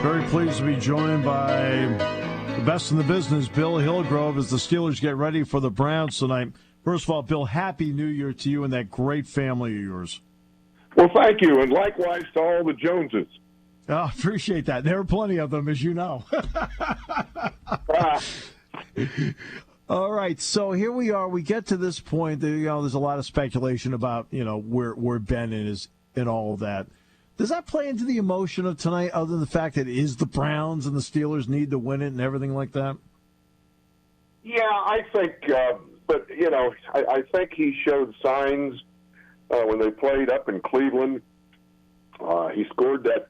Very pleased to be joined by the best in the business, Bill Hillgrove, as the Steelers get ready for the Browns tonight. First of all, Bill, Happy New Year to you and that great family of yours. Well, thank you, and likewise to all the Joneses. Oh, appreciate that. There are plenty of them, as you know. All right, so here we are. We get to this point. There's a lot of speculation about where Ben is and all of that. Does that play into the emotion of tonight, other than the fact that it is the Browns and the Steelers need to win it and everything like that? Yeah, I think, but I think he showed signs when they played up in Cleveland. He scored that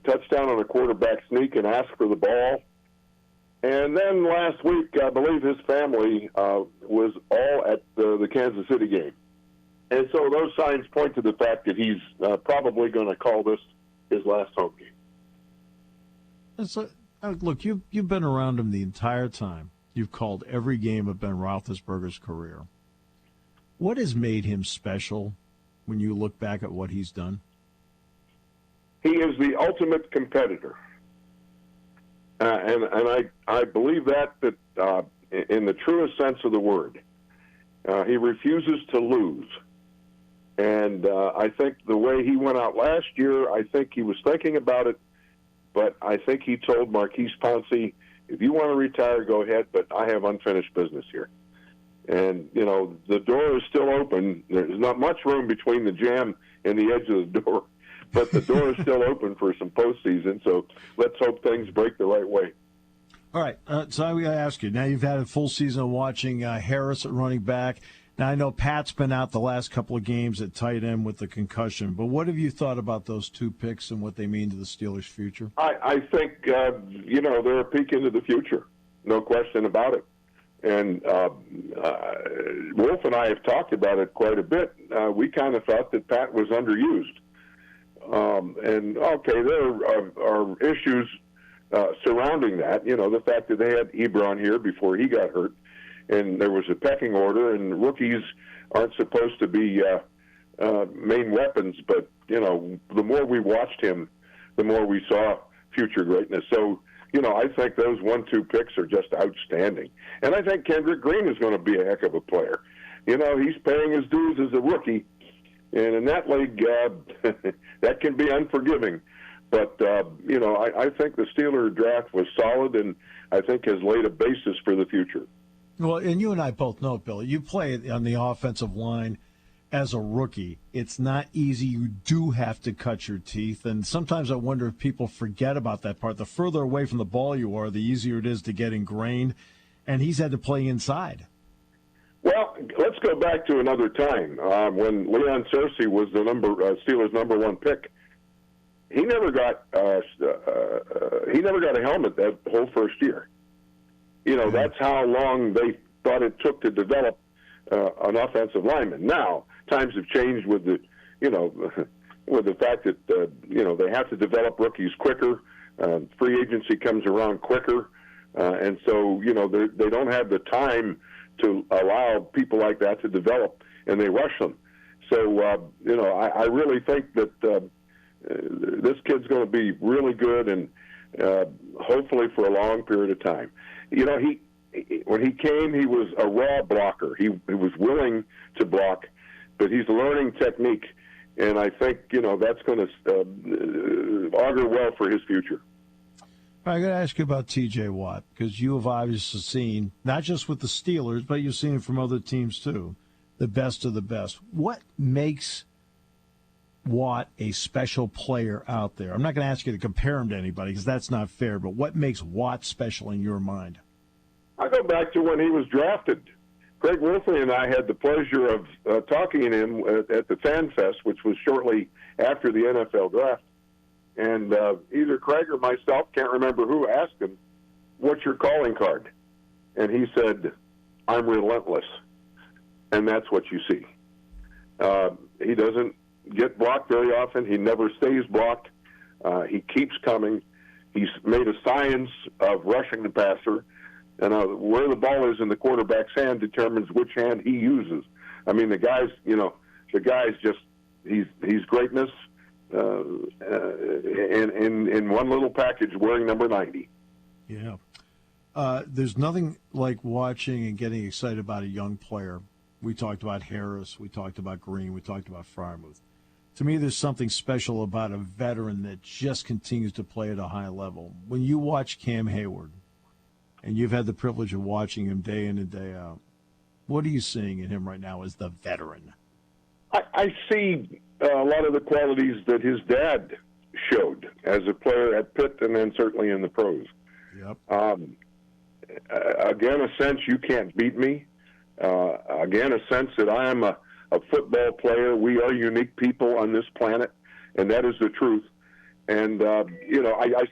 touchdown on a quarterback sneak and asked for the ball. And then last week, I believe his family was all at the Kansas City game. And so those signs point to the fact that he's probably going to call this his last home game. So, look, you've been around him the entire time. You've called every game of Ben Roethlisberger's career. What has made him special when you look back at what he's done? He is the ultimate competitor. And I believe that in the truest sense of the word. He refuses to lose. And I think the way he went out last year, I think he was thinking about it, but I think he told Marquise Pouncey, if you want to retire, go ahead, but I have unfinished business here. And, the door is still open. There's not much room between the jam and the edge of the door, but the door is still open for some postseason, so let's hope things break the right way. All right, so I'm going to ask you, now you've had a full season of watching Harris at running back. Now, I know Pat's been out the last couple of games at tight end with the concussion, but what have you thought about those two picks and what they mean to the Steelers' future? I think, they're a peek into the future, no question about it. And Wolf and I have talked about it quite a bit. We kind of thought that Pat was underused. There are issues surrounding that, the fact that they had Ebron here before he got hurt. And there was a pecking order, and rookies aren't supposed to be main weapons. But, the more we watched him, the more we saw future greatness. So, I think those 1-2 picks are just outstanding. And I think Kendrick Green is going to be a heck of a player. He's paying his dues as a rookie. And in that league, that can be unforgiving. But, I think the Steeler draft was solid and I think has laid a basis for the future. Well, and you and I both know, Bill, you play on the offensive line as a rookie. It's not easy. You do have to cut your teeth. And sometimes I wonder if people forget about that part. The further away from the ball you are, the easier it is to get ingrained. And he's had to play inside. Well, let's go back to another time when Leon Searcy was the Steelers' number 1 pick. He never got a helmet that whole first year. That's how long they thought it took to develop an offensive lineman. Now, times have changed with the fact that they have to develop rookies quicker. Free agency comes around quicker, and so they don't have the time to allow people like that to develop, and they rush them. So I really think that this kid's going to be really good, and hopefully for a long period of time. When he came, he was a raw blocker. He was willing to block, but he's learning technique, and I think that's going to augur well for his future. I got to ask you about T.J. Watt, because you have obviously seen, not just with the Steelers, but you've seen it from other teams too, the best of the best. What makes Watt a special player out there? I'm not going to ask you to compare him to anybody because that's not fair, but what makes Watt special in your mind? I go back to when he was drafted. Craig Wolfley and I had the pleasure of talking to him at the Fan Fest, which was shortly after the NFL draft. And either Craig or myself, can't remember who, asked him, "What's your calling card?" And he said, "I'm relentless." And that's what you see. He doesn't get blocked very often. He never stays blocked. He keeps coming. He's made a science of rushing the passer. And where the ball is in the quarterback's hand determines which hand he uses. I mean, the guy's just, he's greatness. in one little package wearing number 90. Yeah. There's nothing like watching and getting excited about a young player. We talked about Harris. We talked about Green. We talked about Frymouth. To me, there's something special about a veteran that just continues to play at a high level. When you watch Cam Hayward, and you've had the privilege of watching him day in and day out, what are you seeing in him right now as the veteran? I see a lot of the qualities that his dad showed as a player at Pitt and then certainly in the pros. Yep. Again, a sense you can't beat me. Again, a sense that I am a football player. We are unique people on this planet, and that is the truth. And, I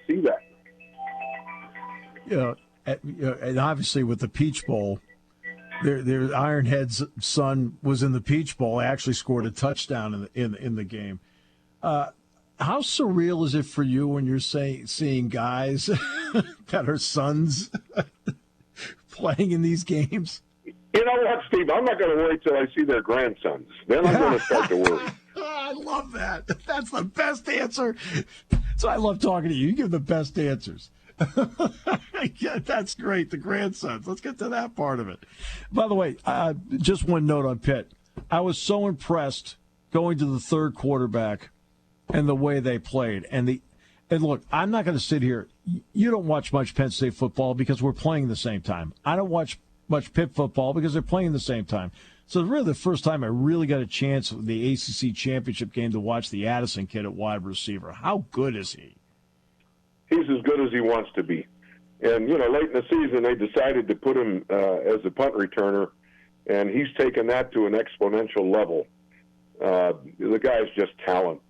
see that. And obviously with the Peach Bowl, their Ironhead's son was in the Peach Bowl. Actually scored a touchdown in the game. How surreal is it for you when you're seeing guys that are sons playing in these games? You know what, Steve? I'm not going to wait till I see their grandsons. Then I'm going to start to worry. I love that. That's the best answer. So I love talking to you. You give the best answers. Yeah, that's great. The grandsons. Let's get to that part of it. By the way, just one note on Pitt. I was so impressed going to the third quarterback and the way they played. And look, I'm not going to sit here. You don't watch much Penn State football because we're playing the same time. I don't watch much Pitt football because they're playing the same time. So it's really the first time I really got a chance in the ACC championship game to watch the Addison kid at wide receiver. How good is he? He's as good as he wants to be. And, late in the season, they decided to put him as a punt returner, and he's taken that to an exponential level. The guy's just talent.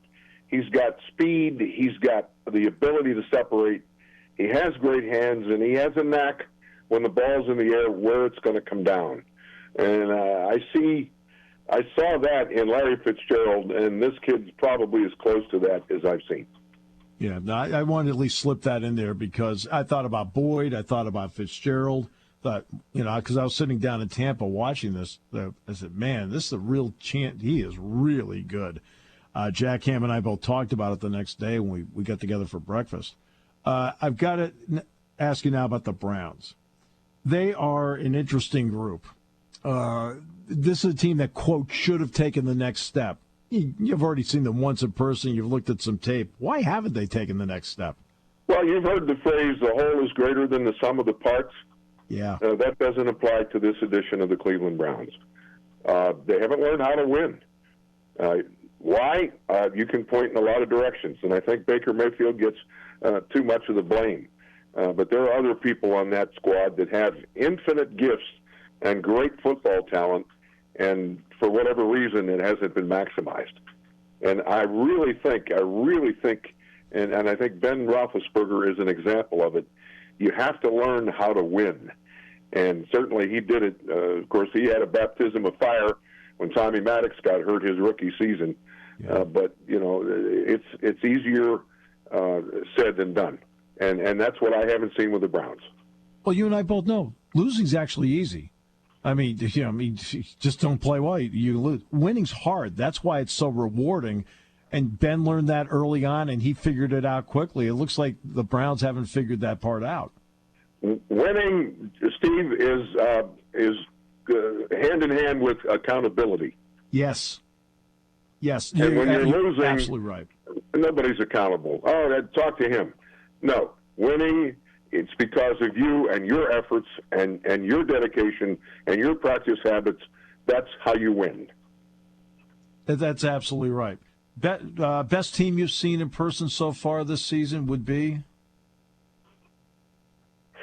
He's got speed. He's got the ability to separate. He has great hands, and he has a knack when the ball's in the air where it's going to come down. And I saw that in Larry Fitzgerald, and this kid's probably as close to that as I've seen. Yeah, I wanted to at least slip that in there because I thought about Boyd, I thought about Fitzgerald, because I was sitting down in Tampa watching this. I said, man, this is a real chance. He is really good. Jack Ham and I both talked about it the next day when we got together for breakfast. I've got to ask you now about the Browns. They are an interesting group. This is a team that, quote, should have taken the next step. You've already seen them once in person. You've looked at some tape. Why haven't they taken the next step? Well, you've heard the phrase, the whole is greater than the sum of the parts. Yeah. That doesn't apply to this edition of the Cleveland Browns. They haven't learned how to win. Why? You can point in a lot of directions, and I think Baker Mayfield gets too much of the blame. But there are other people on that squad that have infinite gifts and great football talent, and for whatever reason, it hasn't been maximized. And I really think, and I think Ben Roethlisberger is an example of it, you have to learn how to win. And certainly he did it. Of course, he had a baptism of fire when Tommy Maddox got hurt his rookie season. Yeah. But, it's easier said than done. And that's what I haven't seen with the Browns. Well, you and I both know losing's actually easy. I mean, just don't play well. You lose. Winning's hard. That's why it's so rewarding. And Ben learned that early on, and he figured it out quickly. It looks like the Browns haven't figured that part out. Winning, Steve, is hand in hand with accountability. Yes. And when you're losing, absolutely right. Nobody's accountable. Oh, talk to him. No, winning. It's because of you and your efforts and your dedication and your practice habits. That's how you win. That's absolutely right. Best team you've seen in person so far this season would be?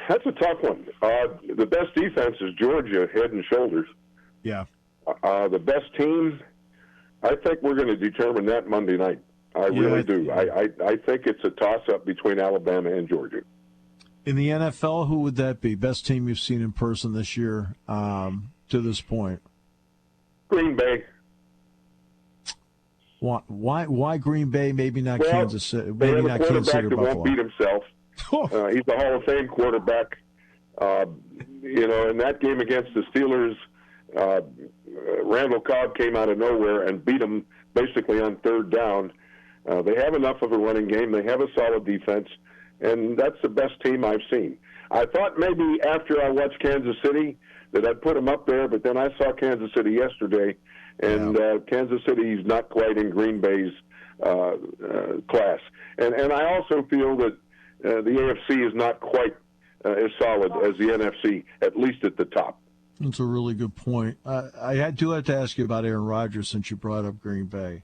That's a tough one. The best defense is Georgia, head and shoulders. Yeah. The best team, I think we're going to determine that Monday night. I really do. I think it's a toss-up between Alabama and Georgia. In the NFL, who would that be? Best team you've seen in person this year to this point? Green Bay. Why Green Bay? Maybe not Kansas City. Maybe not Kansas City or Buffalo. Won't beat himself. He's a Hall of Fame quarterback. In that game against the Steelers, Randall Cobb came out of nowhere and beat him basically on third down. They have enough of a running game. They have a solid defense, and that's the best team I've seen. I thought maybe after I watched Kansas City that I'd put them up there, but then I saw Kansas City yesterday, and Kansas City is not quite in Green Bay's class. And I also feel that the AFC is not quite as solid as the NFC, at least at the top. That's a really good point. I do have to ask you about Aaron Rodgers since you brought up Green Bay.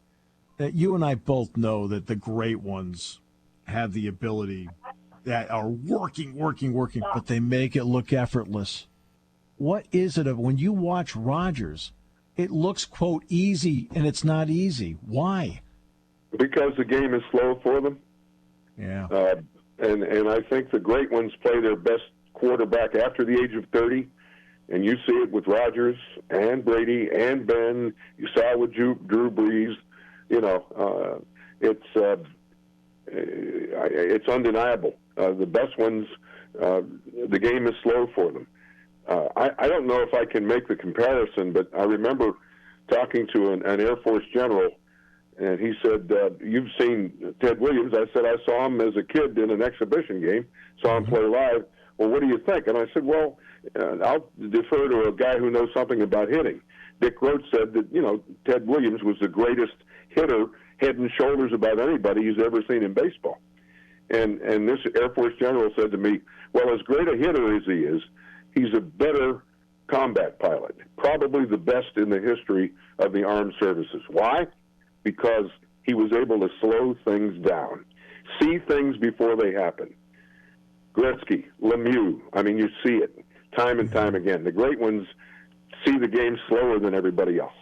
You and I both know that the great ones have the ability that are working, but they make it look effortless. What is it of when you watch Rodgers, it looks, quote, easy, and it's not easy. Why? Because the game is slow for them. Yeah. And I think the great ones play their best quarterback after the age of 30. And you see it with Rodgers and Brady and Ben. You saw it with Drew Brees. You know, it's undeniable. The best ones, the game is slow for them. I don't know if I can make the comparison, but I remember talking to an Air Force general, and he said, you've seen Ted Williams. I said, I saw him as a kid in an exhibition game, saw him play live. Well, what do you think? And I said, well, I'll defer to a guy who knows something about hitting. Dick Roach said that, you know, Ted Williams was the greatest hitter, head and shoulders above anybody he's ever seen in baseball. And this Air Force general said to me, well, as great a hitter as he is, he's a better combat pilot, probably the best in the history of the armed services. Why? Because he was able to slow things down, see things before they happen. Gretzky, Lemieux, I mean, you see it time and time again. The great ones see the game slower than everybody else.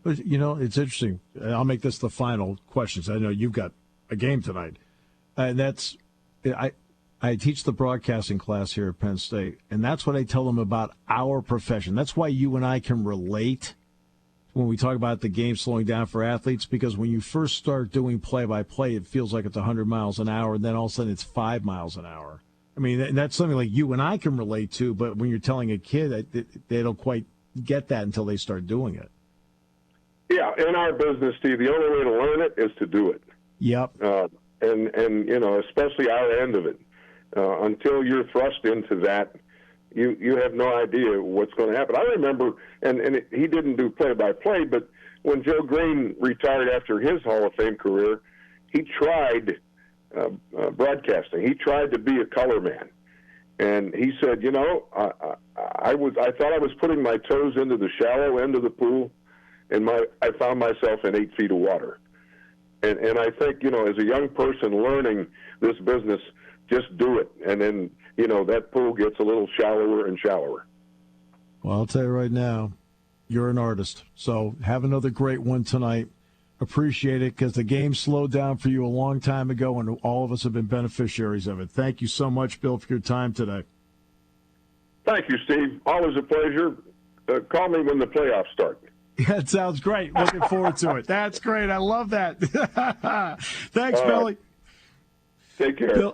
But, you know, it's interesting. I'll make this the final question. I know you've got a game tonight. And that's, I teach the broadcasting class here at Penn State, and that's what I tell them about our profession. That's why you and I can relate when we talk about the game slowing down for athletes, because when you first start doing play-by-play, it feels like it's 100 miles an hour, and then all of a sudden it's 5 miles an hour. I mean, that's something like you and I can relate to, but when you're telling a kid, they don't quite get that until they start doing it. Yeah, in our business, Steve, the only way to learn it is to do it. Yep. And you know, especially our end of it. Until you're thrust into that, you have no idea what's going to happen. I remember, and he didn't do play-by-play, but when Joe Green retired after his Hall of Fame career, he tried broadcasting. He tried to be a color man. And he said, you know, I thought I was putting my toes into the shallow end of the pool, and I found myself in 8 feet of water. And I think, you know, as a young person learning this business, just do it. And then, you know, that pool gets a little shallower and shallower. Well, I'll tell you right now, you're an artist. So have another great one tonight. Appreciate it, because the game slowed down for you a long time ago, and all of us have been beneficiaries of it. Thank you so much, Bill, for your time today. Thank you, Steve. Always a pleasure. Call me when the playoffs start. That sounds great. Looking forward to it. That's great. I love that. Thanks, Billy. Take care.